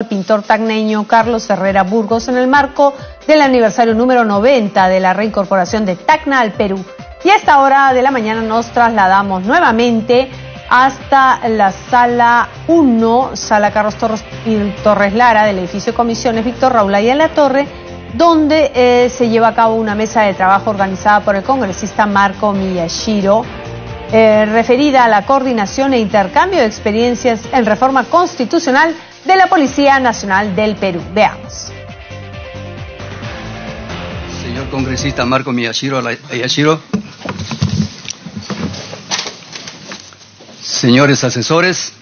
El pintor tacneño Carlos Herrera Burgos en el marco del aniversario número 90 de la reincorporación de Tacna al Perú. Y a esta hora de la mañana nos trasladamos nuevamente hasta la sala 1, sala Carlos Torres Lara del edificio de comisiones Víctor Raúl Ayala Torre, donde se lleva a cabo una mesa de trabajo organizada por el congresista Marco Miyashiro, referida a la coordinación e intercambio de experiencias en reforma constitucional de la Policía Nacional del Perú. Veamos. Señor congresista Marco Miyashiro, señores asesores,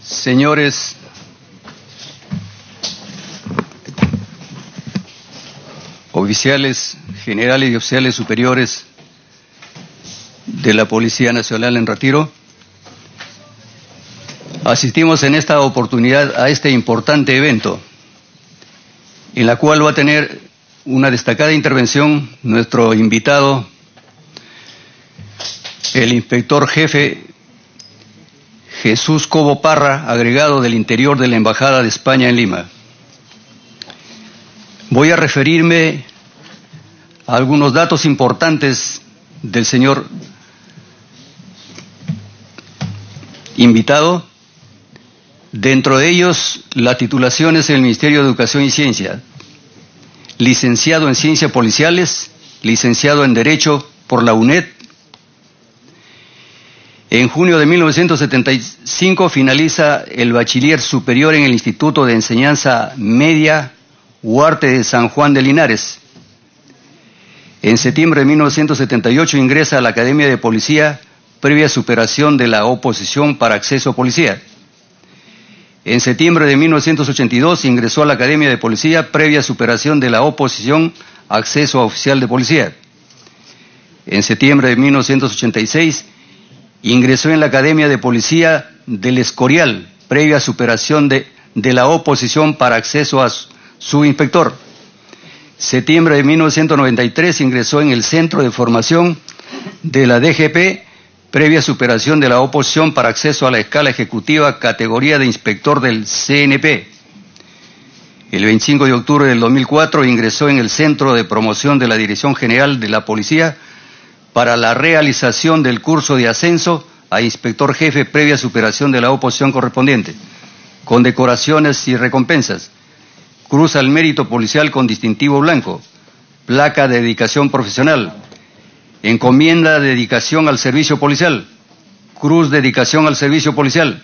señores oficiales generales y oficiales superiores de la Policía Nacional en retiro, asistimos en esta oportunidad a este importante evento, en la cual va a tener una destacada intervención nuestro invitado, el inspector jefe Jesús Cobo Parra, agregado del interior de la Embajada de España en Lima. Voy a referirme a algunos datos importantes del señor invitado. Dentro de ellos, las titulaciones en el Ministerio de Educación y Ciencia: licenciado en Ciencias Policiales, licenciado en Derecho por la UNED. En junio de 1975 finaliza el bachiller superior en el Instituto de Enseñanza Media Huarte de San Juan de Linares. En septiembre de 1978 ingresa a la Academia de Policía previa superación de la oposición para acceso a policía. En septiembre de 1982 ingresó a la Academia de Policía previa superación de la oposición a acceso a oficial de policía. En septiembre de 1986 ingresó en la Academia de Policía del Escorial previa superación de la oposición para acceso a subinspector. Septiembre de 1993 ingresó en el Centro de Formación de la DGP previa superación de la oposición para acceso a la escala ejecutiva categoría de inspector del CNP. El 25 de octubre del 2004 ingresó en el Centro de Promoción de la Dirección General de la Policía para la realización del curso de ascenso a inspector jefe previa superación de la oposición correspondiente, con decoraciones y recompensas: Cruz al Mérito Policial con distintivo blanco, placa de dedicación profesional, encomienda de dedicación al servicio policial, cruz de dedicación al servicio policial,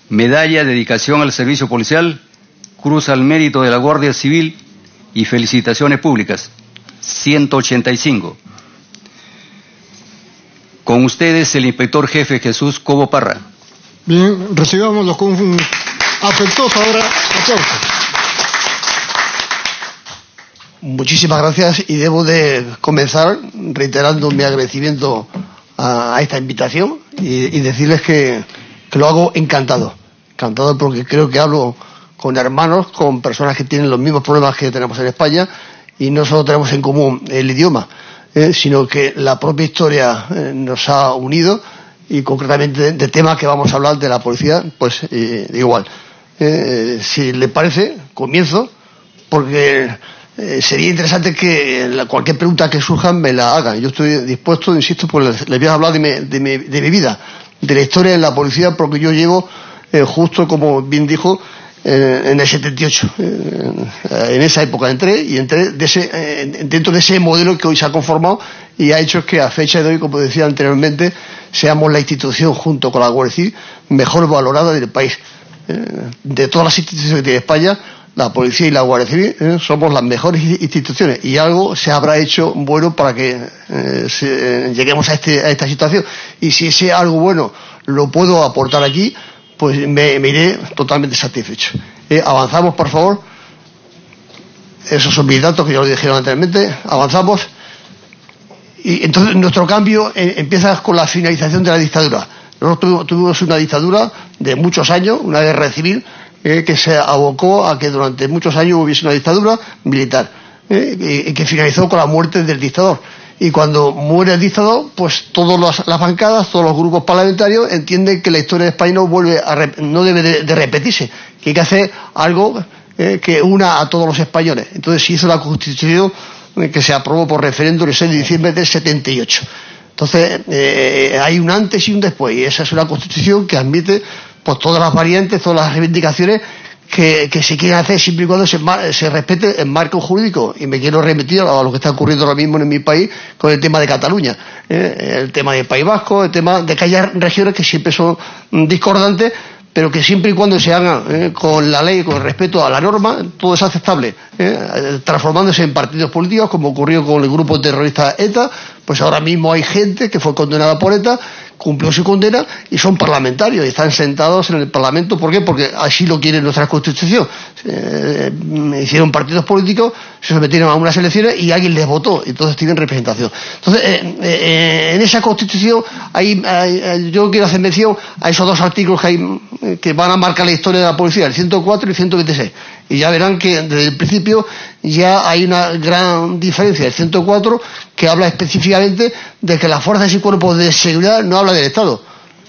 medalla de dedicación al servicio policial, cruz al mérito de la Guardia Civil y felicitaciones públicas, 185. Con ustedes el inspector jefe Jesús Cobo Parra. Bien, recibámoslo con un afectuoso aplauso. Muchísimas gracias, y debo de comenzar reiterando mi agradecimiento a esta invitación y decirles que lo hago encantado porque creo que hablo con hermanos, con personas que tienen los mismos problemas que tenemos en España, y no solo tenemos en común el idioma, sino que la propia historia nos ha unido, y concretamente de temas que vamos a hablar de la policía, pues igual. Si le parece, comienzo, porque sería interesante que cualquier pregunta que surja me la hagan. Yo estoy dispuesto, insisto, pues les voy a hablar de mi vida, de la historia en la policía, porque yo llevo, justo como bien dijo, en el 78. En esa época entré dentro de ese modelo que hoy se ha conformado y ha hecho que a fecha de hoy, como decía anteriormente, seamos la institución, junto con la Guardia Civil, mejor valorada del país. De todas las instituciones que tiene España, la policía y la Guardia Civil somos las mejores instituciones, y algo se habrá hecho bueno para que lleguemos a esta situación. Y si ese algo bueno lo puedo aportar aquí, pues me iré totalmente satisfecho. Avanzamos, por favor. Esos son mis datos que ya lo dijeron anteriormente. Avanzamos. Y entonces nuestro cambio empieza con la finalización de la dictadura. Nosotros tuvimos una dictadura de muchos años, una guerra civil, que se abocó a que durante muchos años hubiese una dictadura militar, y que finalizó con la muerte del dictador. Y cuando muere el dictador, pues todas las bancadas, todos los grupos parlamentarios entienden que la historia de España no debe de repetirse, que hay que hacer algo que una a todos los españoles. Entonces se hizo la Constitución que se aprobó por referéndum el 6 de diciembre del 78. Entonces hay un antes y un después, y esa es una Constitución que admite pues todas las variantes, todas las reivindicaciones que se quieren hacer siempre y cuando se respete el marco jurídico. Y me quiero remitir a lo que está ocurriendo ahora mismo en mi país con el tema de Cataluña, el tema del País Vasco, el tema de que haya regiones que siempre son discordantes, pero que siempre y cuando se hagan con la ley, con respeto a la norma, todo es aceptable, transformándose en partidos políticos, como ocurrió con el grupo terrorista ETA. Pues ahora mismo hay gente que fue condenada por ETA, cumplió su condena y son parlamentarios y están sentados en el Parlamento. ¿Por qué? Porque así lo quiere nuestra Constitución. Hicieron partidos políticos, se sometieron a unas elecciones y alguien les votó, entonces tienen representación. Entonces, en esa Constitución yo quiero hacer mención a esos dos artículos que van a marcar la historia de la policía, el 104 y el 126. Y ya verán que desde el principio ya hay una gran diferencia. El 104, que habla específicamente de que las fuerzas y cuerpos de seguridad, no habla del Estado,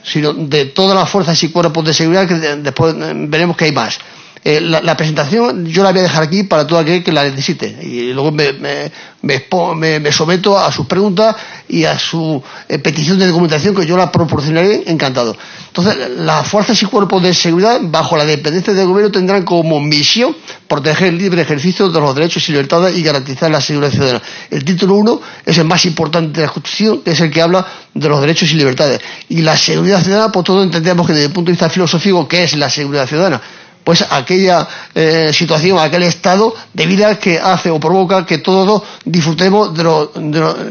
sino de todas las fuerzas y cuerpos de seguridad, que después veremos que hay más. La presentación yo la voy a dejar aquí para todo aquel que la necesite, y luego me someto a sus preguntas y a su petición de documentación, que yo la proporcionaré encantado. Entonces, las fuerzas y cuerpos de seguridad, bajo la dependencia del gobierno, tendrán como misión proteger el libre ejercicio de los derechos y libertades y garantizar la seguridad ciudadana. El título 1 es el más importante de la Constitución, que es el que habla de los derechos y libertades. Y la seguridad ciudadana, pues todos entendemos que desde el punto de vista filosófico, ¿qué es la seguridad ciudadana? Pues aquella situación, aquel estado de vida que hace o provoca que todos disfrutemos de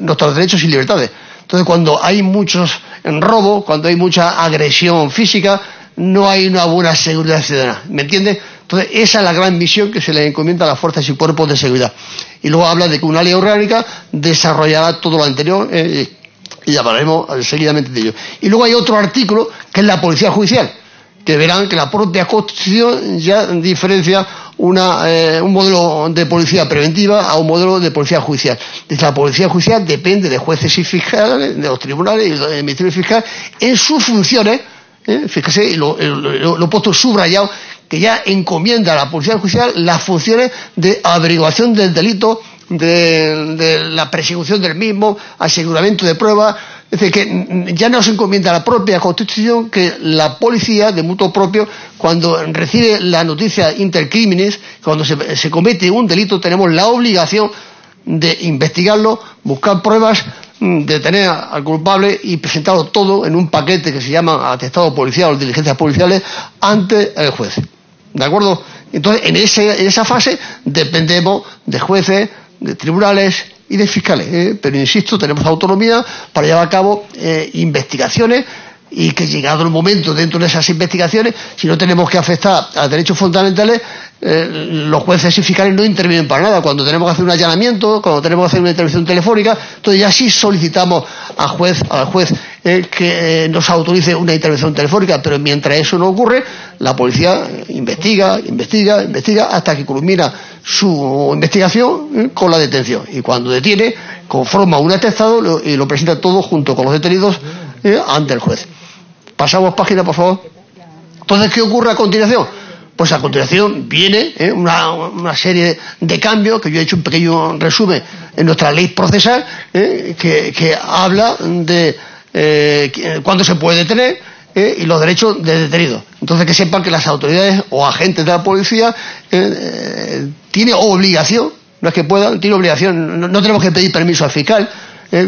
nuestros derechos y libertades. Entonces, cuando hay muchos robos, cuando hay mucha agresión física, no hay una buena seguridad ciudadana, ¿me entiende? Entonces, esa es la gran misión que se le encomienda a las fuerzas y cuerpos de seguridad. Y luego habla de que una ley orgánica desarrollará todo lo anterior, y hablaremos seguidamente de ello. Y luego hay otro artículo, que es la policía judicial, que verán que la propia Constitución ya diferencia un modelo de policía preventiva a un modelo de policía judicial. La policía judicial depende de jueces y fiscales, de los tribunales y del Ministerio Fiscal, en sus funciones, fíjese, y lo he puesto subrayado, que ya encomienda a la policía judicial las funciones de averiguación del delito, de la persecución del mismo, aseguramiento de pruebas. Es decir, que ya nos encomienda la propia Constitución que la policía, de mutuo propio, cuando recibe la noticia intercrímenes, cuando se comete un delito, tenemos la obligación de investigarlo, buscar pruebas, detener al culpable y presentarlo todo en un paquete que se llama atestado policial o diligencias policiales ante el juez. ¿De acuerdo? Entonces, en esa fase dependemos de jueces, de tribunales y de fiscales, pero insisto, tenemos autonomía para llevar a cabo investigaciones, y que llegado el momento dentro de esas investigaciones, si no tenemos que afectar a derechos fundamentales, los jueces y fiscales no intervienen para nada. Cuando tenemos que hacer un allanamiento, cuando tenemos que hacer una intervención telefónica, entonces ya sí solicitamos al juez que nos autorice una intervención telefónica, pero mientras eso no ocurre, la policía investiga hasta que culmina su investigación con la detención, y cuando detiene conforma un atestado y lo presenta todo junto con los detenidos ante el juez. Pasamos página, por favor. Entonces, ¿qué ocurre a continuación? Pues a continuación viene una serie de cambios, que yo he hecho un pequeño resumen en nuestra ley procesal, que habla de cuándo se puede detener y los derechos del detenido. Entonces, que sepan que las autoridades o agentes de la policía tienen obligación, no es que puedan, tienen obligación, no tenemos que pedir permiso al fiscal,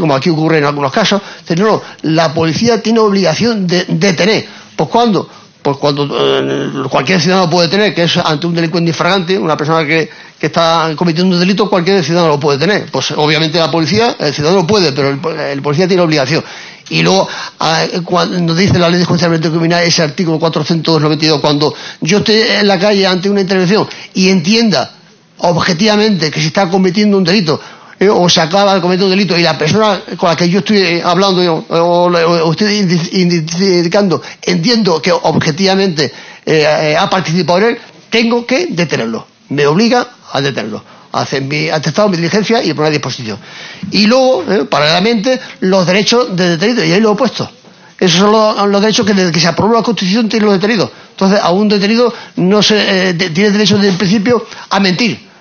como aquí ocurre en algunos casos. No, la policía tiene obligación de detener. ¿Pues cuándo? Pues cuando cualquier ciudadano puede detener, que es ante un delincuente infragante, una persona que está cometiendo un delito, cualquier ciudadano lo puede detener. Pues obviamente el ciudadano puede, pero el policía tiene obligación. Y luego, cuando dice la ley de enjuiciamiento criminal, ese artículo 492, cuando yo esté en la calle ante una intervención y entienda objetivamente que se está cometiendo un delito, o se acaba de cometer un delito, y la persona con la que yo estoy hablando o estoy indicando, entiendo que objetivamente ha participado en él, tengo que detenerlo, me obliga a detenerlo. hacer mi atestado, mi diligencia y poner a disposición. Y luego, paralelamente, los derechos de detenido, y ahí lo he puesto. Esos son los derechos que desde que se aprobó la Constitución tienen los detenidos. Entonces, a un detenido no se tiene derecho desde el principio a mentir.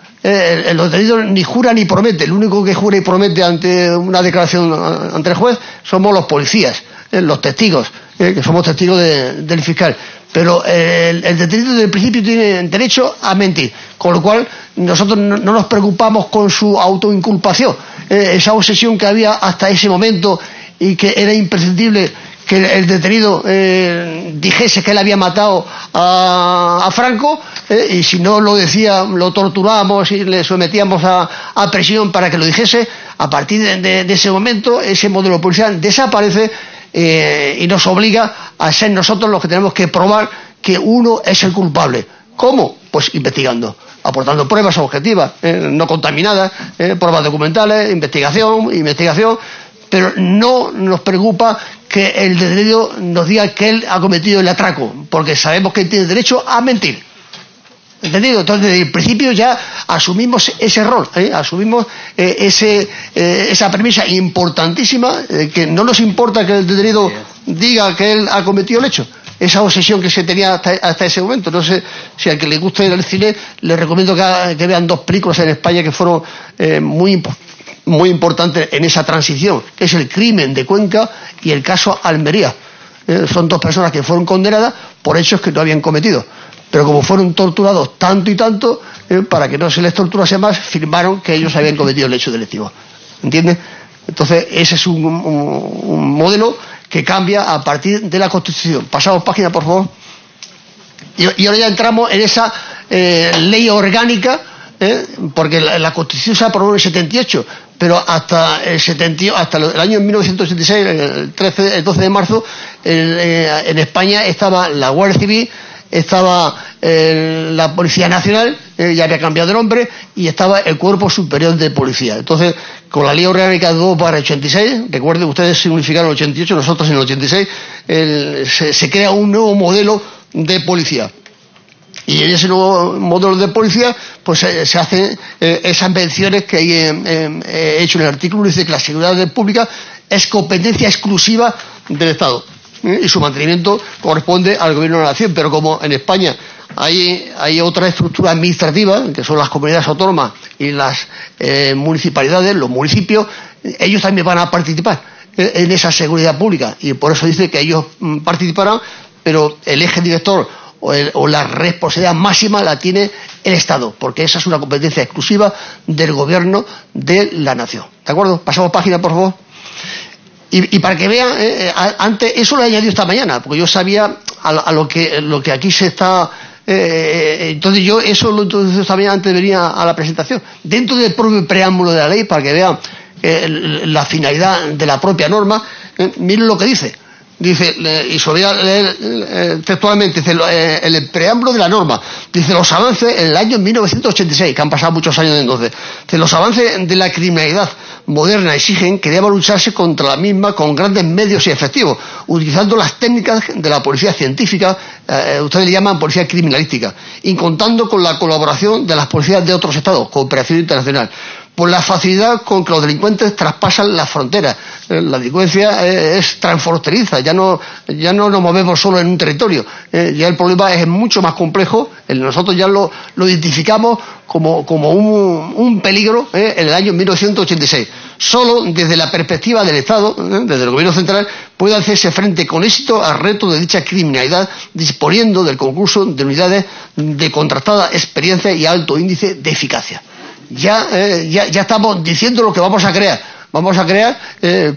Los detenidos ni jura ni promete. El único que jura y promete ante una declaración ante el juez somos los policías, los testigos, que somos testigos del fiscal. Pero el detenido desde el principio tiene derecho a mentir. Con lo cual, nosotros no nos preocupamos con su autoinculpación. Esa obsesión que había hasta ese momento y que era imprescindible que el detenido dijese que él había matado a Franco, y si no lo decía, lo torturábamos y le sometíamos a presión para que lo dijese. A partir de ese momento, ese modelo policial desaparece y nos obliga a ser nosotros los que tenemos que probar que uno es el culpable. ¿Cómo? Pues investigando, aportando pruebas objetivas, no contaminadas, pruebas documentales, investigación, pero no nos preocupa que el detenido nos diga que él ha cometido el atraco, porque sabemos que él tiene derecho a mentir. ¿Entendido? Entonces, desde el principio ya asumimos ese rol, asumimos esa premisa importantísima, que no nos importa que el detenido diga que él ha cometido el hecho. Esa obsesión que se tenía hasta ese momento. No sé si al que le guste el cine, le recomiendo que vean dos películas en España que fueron muy importantes en esa transición, que es El crimen de Cuenca y el caso Almería. Son dos personas que fueron condenadas por hechos que no habían cometido, pero como fueron torturados tanto y tanto, para que no se les torturase más, firmaron que ellos habían cometido el hecho delictivo. ¿Entiendes? Entonces, ese es un modelo que cambia a partir de la Constitución. Pasamos página, por favor. Y ahora ya entramos en esa ley orgánica, porque la Constitución se aprobó en el 78, pero hasta el año 1986, el 12 de marzo, en España estaba la Guardia Civil, estaba la Policía Nacional, ya había cambiado de nombre, y estaba el Cuerpo Superior de Policía. Entonces, con la Ley Orgánica 2/86, recuerden ustedes, se unificaron en el 88, nosotros en el 86, se crea un nuevo modelo de policía. Y en ese nuevo modelo de policía, pues se hacen esas menciones que he hecho en el artículo. Dice que la seguridad pública es competencia exclusiva del Estado, y su mantenimiento corresponde al Gobierno de la Nación. Pero como en España hay otra estructura administrativa, que son las comunidades autónomas y las municipalidades, los municipios, ellos también van a participar en esa seguridad pública, y por eso dice que ellos participarán, pero el eje director o la responsabilidad máxima la tiene el Estado, porque esa es una competencia exclusiva del Gobierno de la Nación. ¿De acuerdo? Pasamos página, por favor. Y para que vean, antes, eso lo he añadido esta mañana, porque yo sabía a lo que aquí se está. Entonces yo eso lo introducí esta mañana antes de venir a la presentación. Dentro del propio preámbulo de la ley, para que vean la finalidad de la propia norma, miren lo que dice. Dice, y se lo voy a leer textualmente, dice, el preámbulo de la norma, dice, los avances en el año 1986, que han pasado muchos años de entonces, dice, los avances de la criminalidad moderna exigen que deba lucharse contra la misma con grandes medios y efectivos, utilizando las técnicas de la policía científica, ustedes le llaman policía criminalística, y contando con la colaboración de las policías de otros estados, cooperación internacional. Por la facilidad con que los delincuentes traspasan las fronteras. La delincuencia es transfronteriza, ya no nos movemos solo en un territorio, ya el problema es mucho más complejo. Nosotros ya lo identificamos como un peligro en el año 1986. Solo desde la perspectiva del Estado, desde el Gobierno central, puede hacerse frente con éxito al reto de dicha criminalidad, disponiendo del concurso de unidades de contrastada experiencia y alto índice de eficacia. Ya estamos diciendo lo que vamos a crear. Vamos a crear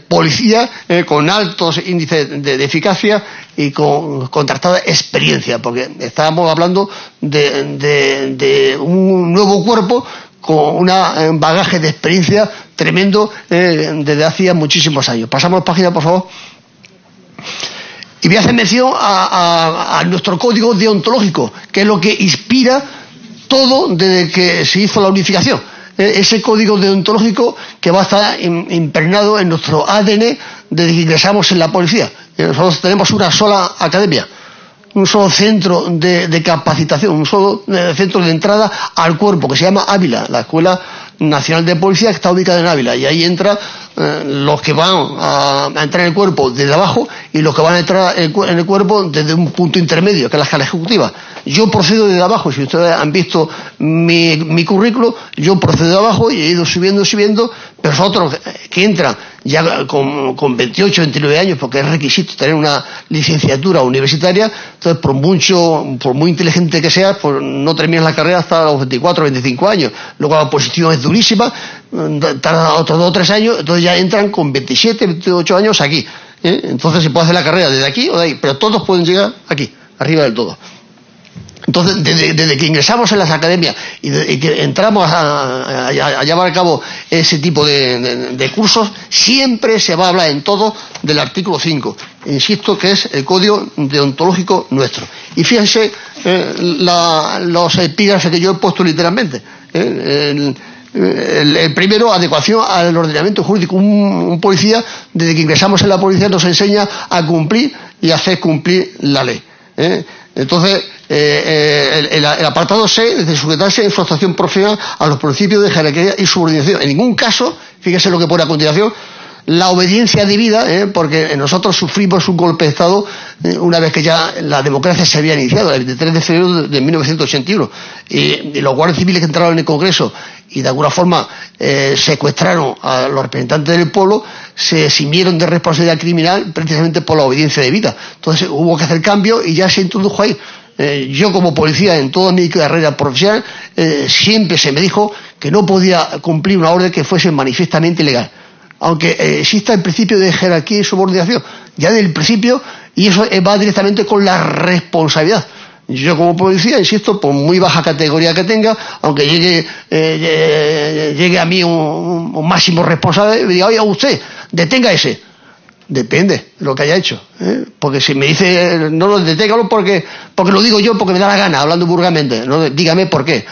policía con altos índices de eficacia y con contrastada experiencia, porque estábamos hablando de un nuevo cuerpo con un bagaje de experiencia tremendo desde hacía muchísimos años. Pasamos página, por favor. Y voy a hacer mención a nuestro código deontológico, que es lo que inspira todo desde que se hizo la unificación. Ese código deontológico que va a estar impregnado en nuestro ADN desde que ingresamos en la policía. Nosotros tenemos una sola academia centro de capacitación, un solo centro de entrada al cuerpo, que se llama Ávila, la Escuela Nacional de Policía, que está ubicada en Ávila, y ahí entra los que van a entrar en el cuerpo desde abajo y los que van a entrar en el cuerpo desde un punto intermedio, que es la escala ejecutiva. Yo procedo desde abajo. Si ustedes han visto mi currículo, yo procedo de abajo y he ido subiendo, pero los otros que entran ya con 28, 29 años, porque es requisito tener una licenciatura universitaria, entonces por muy inteligente que seas, pues no terminas la carrera hasta los 24, 25 años. Luego la oposición es durísima, tarda otros 2 o 3 años, entonces ya entran con 27, 28 años aquí. Entonces se puede hacer la carrera desde aquí o de ahí, pero todos pueden llegar aquí, arriba del todo. Entonces, desde que ingresamos en las academias y que entramos a llevar a cabo ese tipo de cursos, siempre se va a hablar en todo del artículo 5. Insisto que es el código deontológico nuestro. Y fíjense los epígrafes que yo he puesto literalmente. El primero, adecuación al ordenamiento jurídico. Un policía, desde que ingresamos en la policía, nos enseña a cumplir y hacer cumplir la ley. Entonces, el apartado C, de sujetarse en su actuación profesional a los principios de jerarquía y subordinación. En ningún caso, fíjese lo que pone a continuación, la obediencia debida, porque nosotros sufrimos un golpe de Estado una vez que ya la democracia se había iniciado, el 23 de febrero de 1981, y los guardias civiles que entraron en el Congreso y de alguna forma secuestraron a los representantes del pueblo, se eximieron de responsabilidad criminal precisamente por la obediencia debida. Entonces hubo que hacer cambio y ya se introdujo ahí. Yo como policía en toda mi carrera profesional siempre se me dijo que no podía cumplir una orden que fuese manifiestamente ilegal, aunque exista el principio de jerarquía y subordinación ya desde el principio, y eso va directamente con la responsabilidad. Yo como policía, insisto, por muy baja categoría que tenga, aunque llegue a mí un máximo responsable, me diga, oye, usted, detenga ese. Depende de lo que haya hecho, porque si me dice no lo deténgalo porque lo digo yo, porque me da la gana, hablando vulgarmente, no, dígame por qué,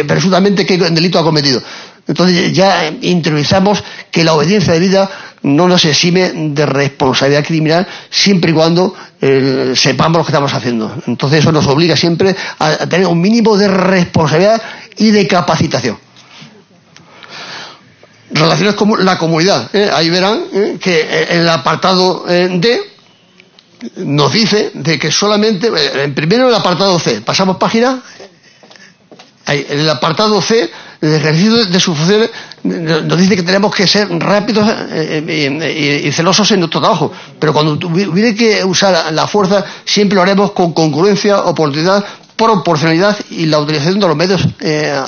presuntamente qué delito ha cometido. Entonces ya interiorizamos que la obediencia debida no nos exime de responsabilidad criminal siempre y cuando sepamos lo que estamos haciendo. Entonces eso nos obliga siempre a tener un mínimo de responsabilidad y de capacitación. Relaciones con la comunidad. Ahí verán que en el apartado D nos dice de que solamente, primero el apartado C, pasamos página, ahí, en el apartado C, el ejercicio de sus funciones nos dice que tenemos que ser rápidos y celosos en nuestro trabajo, pero cuando hubiera que usar la fuerza siempre lo haremos con concurrencia, oportunidad, proporcionalidad y la utilización de los medios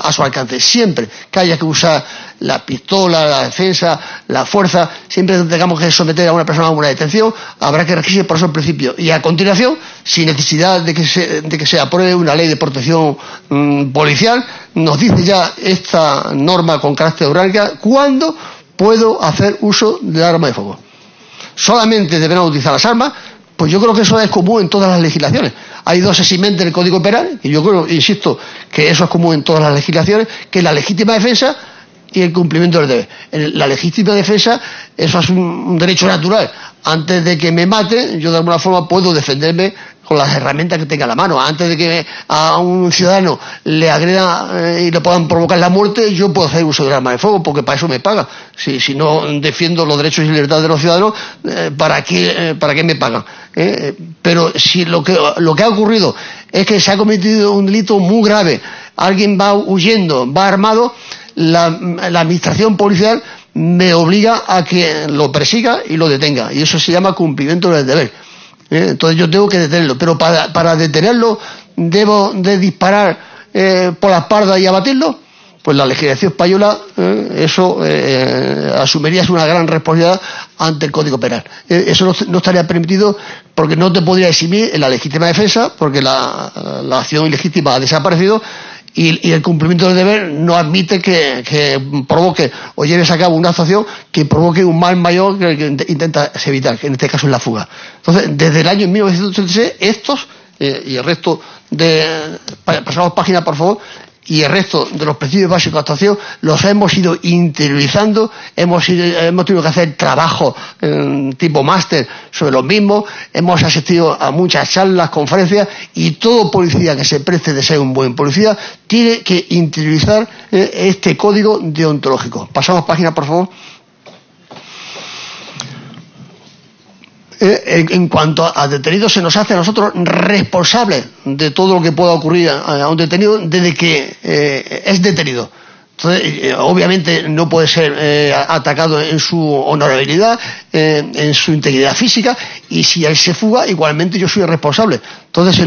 a su alcance. Siempre que haya que usar la pistola, la defensa, la fuerza, siempre que tengamos que someter a una persona a una detención, habrá que regirse por esos principios. Y a continuación, sin necesidad de que se apruebe una ley de protección policial, nos dice ya esta norma con carácter orgánica cuándo puedo hacer uso del arma de fuego. Solamente deberán utilizar las armas. Pues yo creo que eso es común en todas las legislaciones. Hay 2 eximentes en el Código Penal, y yo creo, insisto, que eso es común en todas las legislaciones, que es la legítima defensa y el cumplimiento del deber. La legítima defensa, eso es un derecho natural. Antes de que me mate, yo de alguna forma puedo defenderme con las herramientas que tenga a la mano. Antes de que a un ciudadano le agreda y le puedan provocar la muerte, yo puedo hacer uso del arma de fuego, porque para eso me pagan. Si no defiendo los derechos y libertades de los ciudadanos, ¿para qué me pagan? Pero si lo que ha ocurrido es que se ha cometido un delito muy grave, alguien va huyendo, va armado, la administración policial me obliga a que lo persiga y lo detenga, y eso se llama cumplimiento del deber. Entonces yo tengo que detenerlo, pero para detenerlo debo de disparar por la espalda y abatirlo. Pues la legislación española eso asumiría una gran responsabilidad ante el Código Penal. Eso no estaría permitido, porque no te podría eximir en la legítima defensa, porque la acción ilegítima ha desaparecido, y el cumplimiento del deber no admite que provoque o lleves a cabo una actuación que provoque un mal mayor que el que intenta evitar, que en este caso es la fuga. Entonces, desde el año 1986, estos y el resto pasamos página, por favor, y el resto de los principios básicos de actuación los hemos ido interiorizando, hemos tenido que hacer trabajo tipo máster sobre los mismos, hemos asistido a muchas charlas, conferencias, y todo policía que se precie de ser un buen policía tiene que interiorizar este código deontológico. Pasamos página, por favor. En cuanto a detenidos, se nos hace a nosotros responsables de todo lo que pueda ocurrir a un detenido desde que es detenido. Entonces, obviamente no puede ser atacado en su honorabilidad, en su integridad física, y si él se fuga, igualmente yo soy responsable. Entonces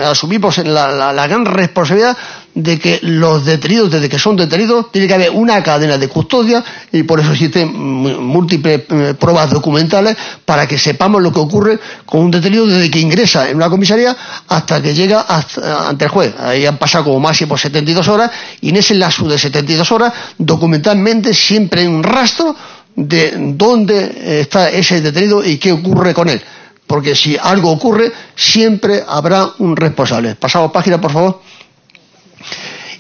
asumimos la gran responsabilidad de que los detenidos, desde que son detenidos, tiene que haber una cadena de custodia, y por eso existen múltiples pruebas documentales para que sepamos lo que ocurre con un detenido desde que ingresa en una comisaría hasta que llega ante el juez. Ahí han pasado como máximo 72 horas, y en ese lapso de 72 horas, documentalmente siempre hay un rastro de dónde está ese detenido y qué ocurre con él. Porque si algo ocurre, siempre habrá un responsable. Pasamos página, por favor.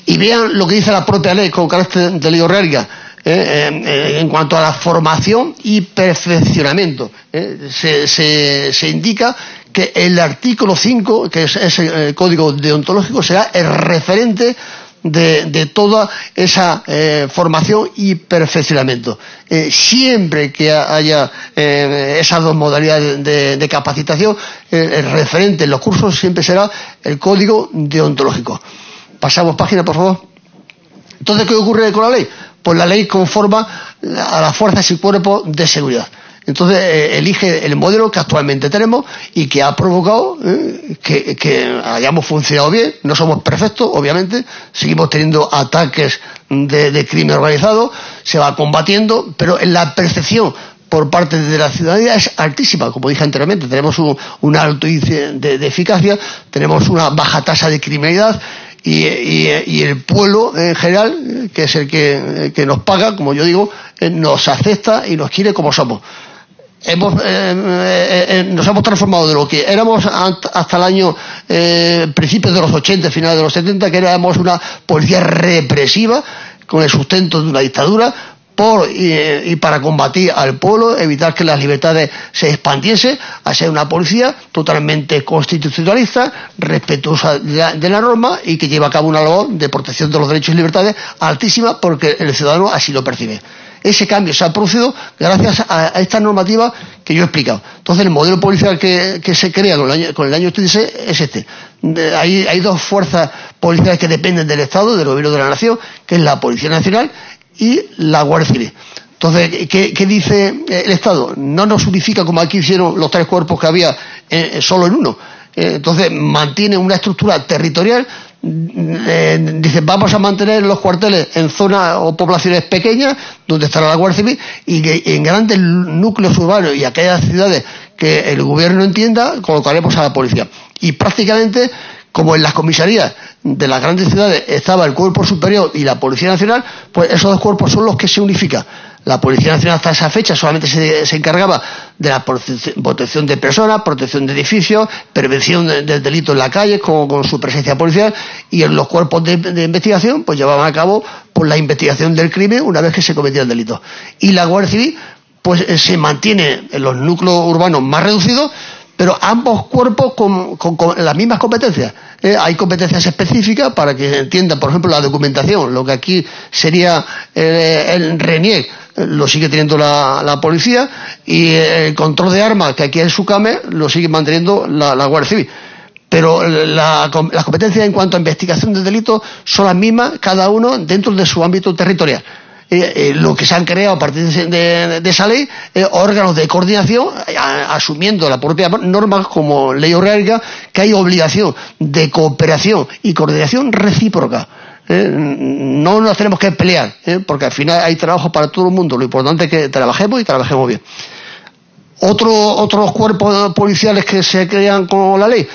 Y vean lo que dice la propia ley con carácter de ley orgánica en cuanto a la formación y perfeccionamiento. Se indica que el artículo 5, que es el código deontológico, será el referente de toda esa formación y perfeccionamiento. Siempre que haya esas dos modalidades de capacitación, el referente en los cursos siempre será el código deontológico. Pasamos página, por favor. Entonces, ¿qué ocurre con la ley? Pues la ley conforma a las fuerzas y cuerpos de seguridad. Entonces, elige el modelo que actualmente tenemos y que ha provocado que hayamos funcionado bien. No somos perfectos, obviamente. Seguimos teniendo ataques de crimen organizado. Se va combatiendo, pero en la percepción por parte de la ciudadanía es altísima. Como dije anteriormente, tenemos un alto índice de eficacia, tenemos una baja tasa de criminalidad, y el pueblo en general, que es el que nos paga, como yo digo, nos acepta y nos quiere como somos. Nos hemos transformado de lo que éramos hasta el año principios de los 80, finales de los 70, que éramos una policía represiva con el sustento de una dictadura y para combatir al pueblo, evitar que las libertades se expandiesen, a ser una policía totalmente constitucionalista, respetuosa de la norma, y que lleva a cabo una labor de protección de los derechos y libertades altísima, porque el ciudadano así lo percibe. Ese cambio se ha producido gracias a esta normativa que yo he explicado. Entonces, el modelo policial que se crea con el año 86 es este. Hay dos fuerzas policiales que dependen del Estado, del Gobierno de la Nación, que es la Policía Nacional y la Guardia Civil. Entonces, ¿qué dice el Estado? No nos unifica como aquí hicieron los tres cuerpos que había solo en uno. Entonces, mantiene una estructura territorial. Dice, vamos a mantener los cuarteles en zonas o poblaciones pequeñas donde estará la Guardia Civil, y que en grandes núcleos urbanos y aquellas ciudades que el gobierno entienda, colocaremos a la policía. Y prácticamente, como en las comisarías de las grandes ciudades estaba el Cuerpo Superior y la Policía Nacional, pues esos dos cuerpos son los que se unifican. La Policía Nacional hasta esa fecha solamente se encargaba de la protección de personas, protección de edificios, prevención del delito en la calle con su presencia policial, y en los cuerpos de investigación pues llevaban a cabo pues la investigación del crimen una vez que se cometía el delito. Y la Guardia Civil pues se mantiene en los núcleos urbanos más reducidos, pero ambos cuerpos con las mismas competencias. Hay competencias específicas para que entiendan, por ejemplo, la documentación, lo que aquí sería el RENIEC, lo sigue teniendo la policía, y el control de armas, que aquí es SUCAME, lo sigue manteniendo la Guardia Civil. Pero las competencias en cuanto a investigación de delitos son las mismas, cada uno dentro de su ámbito territorial. Lo que se han creado a partir de esa ley, órganos de coordinación, asumiendo la propia norma como ley orgánica, que hay obligación de cooperación y coordinación recíproca. No nos tenemos que pelear, porque al final hay trabajo para todo el mundo. Lo importante es que trabajemos y trabajemos bien. Otros cuerpos policiales que se crean con la ley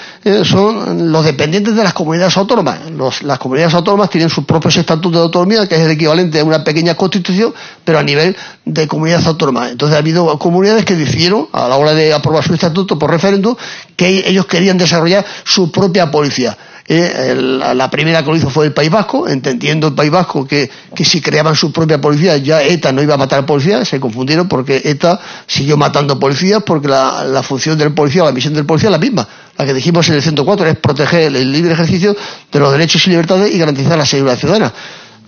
son los dependientes de las comunidades autónomas. Las comunidades autónomas tienen sus propios estatutos de autonomía, que es el equivalente a una pequeña constitución, pero a nivel de comunidades autónomas. Entonces ha habido comunidades que decidieron, a la hora de aprobar su estatuto por referéndum, que ellos querían desarrollar su propia policía. La primera que lo hizo fue el País Vasco, entendiendo el País Vasco que si creaban su propia policía ya ETA no iba a matar policías, se confundieron porque ETA siguió matando policías porque la función del policía, la misión del policía es la misma. La que dijimos en el 104 es proteger el libre ejercicio de los derechos y libertades y garantizar la seguridad ciudadana.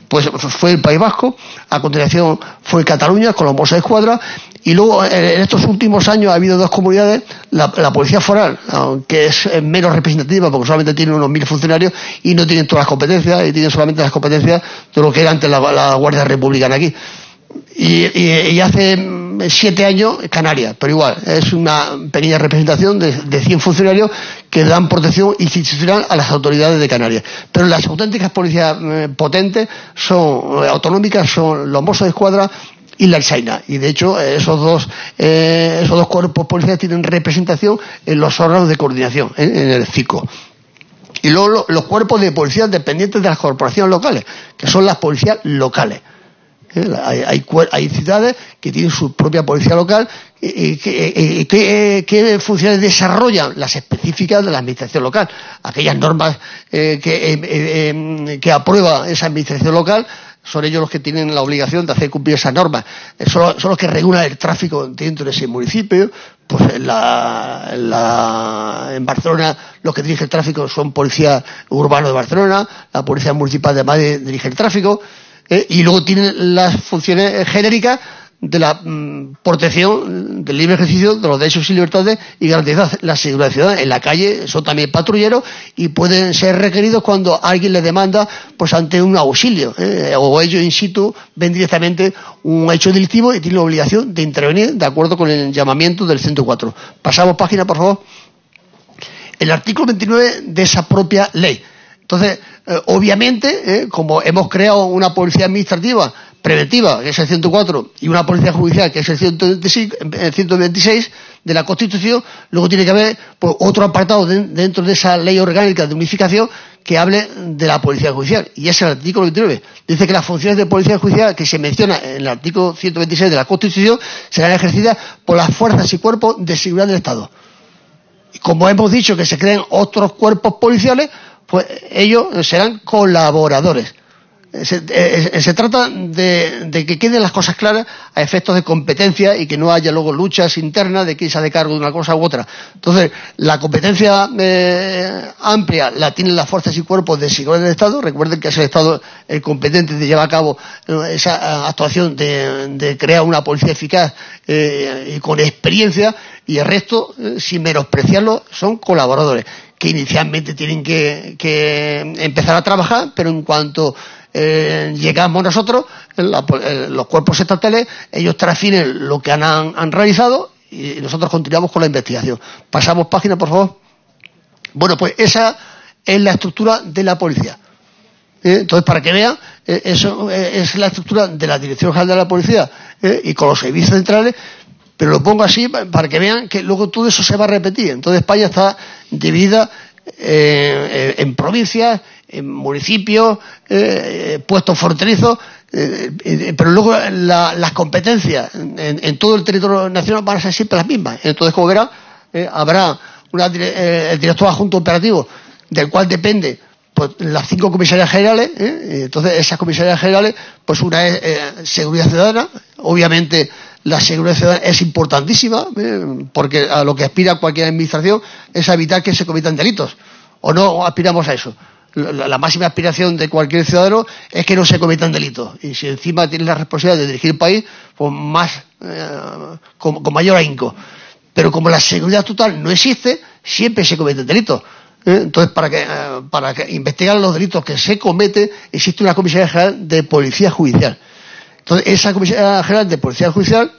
Pues fue el País Vasco, a continuación fue Cataluña con los Mossos d'Esquadra, y luego en estos últimos años ha habido dos comunidades, la Policía Foral, que es menos representativa porque solamente tiene unos 1000 funcionarios y no tienen todas las competencias, y tienen solamente las competencias de lo que era antes la Guardia Republicana aquí. Y hace 7 años Canarias, pero igual, es una pequeña representación de 100 funcionarios que dan protección institucional a las autoridades de Canarias. Pero las auténticas policías potentes son autonómicas, son los Mossos d'Esquadra y la Ertzaintza. Y de hecho esos dos cuerpos policiales tienen representación en los órganos de coordinación, en el CICO. Y luego los cuerpos de policías dependientes de las corporaciones locales, que son las policías locales. Hay ciudades que tienen su propia policía local y que funciones desarrollan las específicas de la administración local. Aquellas normas que aprueba esa administración local son ellos los que tienen la obligación de hacer cumplir esas normas. Son los que regulan el tráfico dentro de ese municipio. Pues en Barcelona los que dirigen el tráfico son policía urbano de Barcelona, la policía municipal de Madrid dirige el tráfico. Y luego tienen las funciones genéricas de la protección del libre ejercicio de los derechos y libertades y garantizar la seguridad ciudadana. En la calle son también patrulleros y pueden ser requeridos cuando alguien les demanda pues ante un auxilio, o ellos in situ ven directamente un hecho delictivo y tienen la obligación de intervenir de acuerdo con el llamamiento del 104. Pasamos página, por favor. El artículo 29 de esa propia ley. Entonces, obviamente, como hemos creado una policía administrativa preventiva, que es el 104, y una policía judicial, que es el 126 de la Constitución, luego tiene que haber pues, otro apartado dentro de esa ley orgánica de unificación que hable de la policía judicial. Y es el artículo 29. Dice que las funciones de policía judicial que se menciona en el artículo 126 de la Constitución serán ejercidas por las fuerzas y cuerpos de seguridad del Estado. Y como hemos dicho que se creen otros cuerpos policiales, pues ellos serán colaboradores. Se trata de que queden las cosas claras a efectos de competencia y que no haya luego luchas internas de quién se hace cargo de una cosa u otra. Entonces, la competencia amplia la tienen las fuerzas y cuerpos de seguridad del Estado. Recuerden que es el Estado el competente de llevar a cabo esa actuación de crear una policía eficaz y con experiencia, y el resto, sin menospreciarlo, son colaboradores que inicialmente tienen que empezar a trabajar, pero en cuanto llegamos nosotros, los cuerpos estatales, ellos transfieren lo que han realizado y nosotros continuamos con la investigación. Pasamos página, por favor. Bueno, pues esa es la estructura de la policía. Entonces, para que vean, eso es la estructura de la Dirección General de la Policía y con los servicios centrales. Pero lo pongo así para que vean que luego todo eso se va a repetir. Entonces España está dividida en provincias, en municipios, puestos fronterizos, pero luego las competencias en todo el territorio nacional van a ser siempre las mismas. Entonces, como verán, habrá el director adjunto operativo, del cual depende pues las 5 comisarías generales. Entonces, esas comisarías generales, pues una es seguridad ciudadana. Obviamente la seguridad ciudadana es importantísima, porque a lo que aspira cualquier administración es a evitar que se cometan delitos. ¿O no aspiramos a eso? La máxima aspiración de cualquier ciudadano es que no se cometan delitos. Y si encima tienes la responsabilidad de dirigir el país, pues más, con mayor ahínco. Pero como la seguridad total no existe, siempre se cometen delitos. Entonces, para que investigar los delitos que se cometen, existe una Comisaría General de Policía Judicial. Entonces, esa Comisaría General de Policía Judicial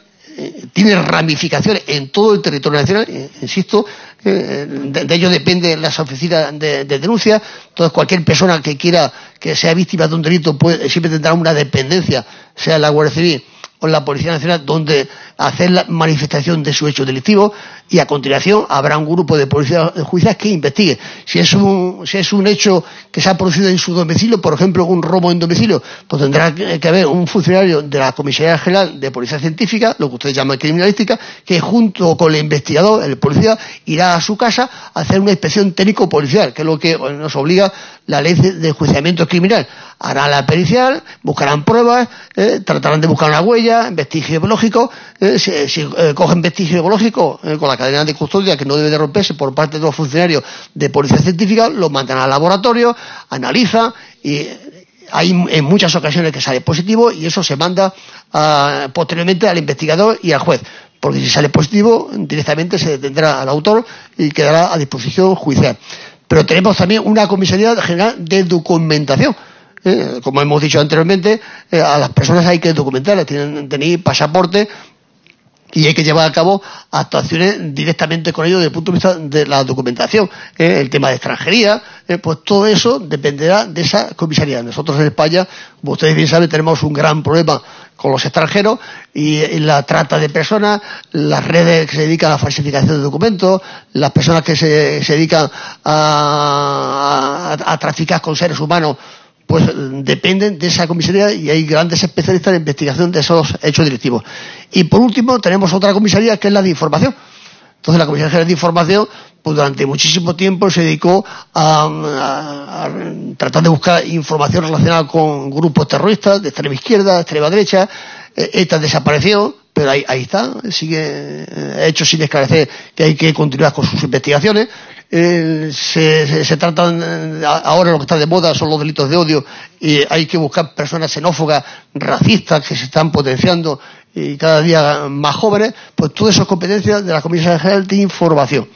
tiene ramificaciones en todo el territorio nacional, insisto, de ello dependen las oficinas de denuncia. Entonces, cualquier persona que quiera que sea víctima de un delito siempre tendrá una dependencia, sea la Guardia Civil con la Policía Nacional, donde hacer la manifestación de su hecho delictivo, y a continuación habrá un grupo de policía judicial que investigue. Si es un hecho que se ha producido en su domicilio, por ejemplo, un robo en domicilio, pues tendrá que haber un funcionario de la Comisaría General de Policía Científica, lo que ustedes llaman criminalística, que junto con el investigador, el policía, irá a su casa a hacer una inspección técnico-policial, que es lo que nos obliga la ley de enjuiciamiento criminal. Harán la pericial, buscarán pruebas, tratarán de buscar una huella, vestigios biológicos, si cogen vestigios biológicos con la cadena de custodia que no debe de romperse por parte de los funcionarios de policía científica, los mandan al laboratorio, analizan y hay en muchas ocasiones que sale positivo y eso se manda posteriormente al investigador y al juez. Porque si sale positivo, directamente se detendrá al autor y quedará a disposición judicial. Pero tenemos también una Comisaría General de Documentación. Como hemos dicho anteriormente, a las personas hay que documentarlas, tienen tener pasaporte y hay que llevar a cabo actuaciones directamente con ellos desde el punto de vista de la documentación. El tema de extranjería, pues todo eso dependerá de esa comisaría. Nosotros en España, como ustedes bien saben, tenemos un gran problema con los extranjeros y la trata de personas, las redes que se dedican a la falsificación de documentos, las personas que se dedican a traficar con seres humanos, pues dependen de esa comisaría y hay grandes especialistas en investigación de esos hechos delictivos. Y por último tenemos otra comisaría que es la de información. Entonces la Comisaría General de Información pues durante muchísimo tiempo se dedicó a tratar de buscar información relacionada con grupos terroristas de extrema izquierda, de extrema derecha. ETA desapareció, pero ahí está, sigue hechos sin esclarecer que hay que continuar con sus investigaciones. Se tratan, ahora lo que está de moda son los delitos de odio y hay que buscar personas xenófobas, racistas que se están potenciando y cada día más jóvenes, pues todas esas competencias de la Comisaría General de Información.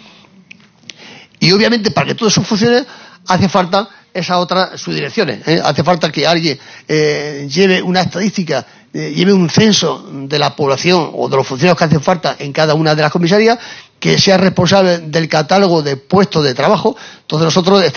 Y obviamente para que todo eso funcione hace falta esas otras subdirecciones, hace falta que alguien lleve una estadística, lleve un censo de la población o de los funcionarios que hacen falta en cada una de las comisarías, que sea responsable del catálogo de puestos de trabajo. Entonces nosotros estamos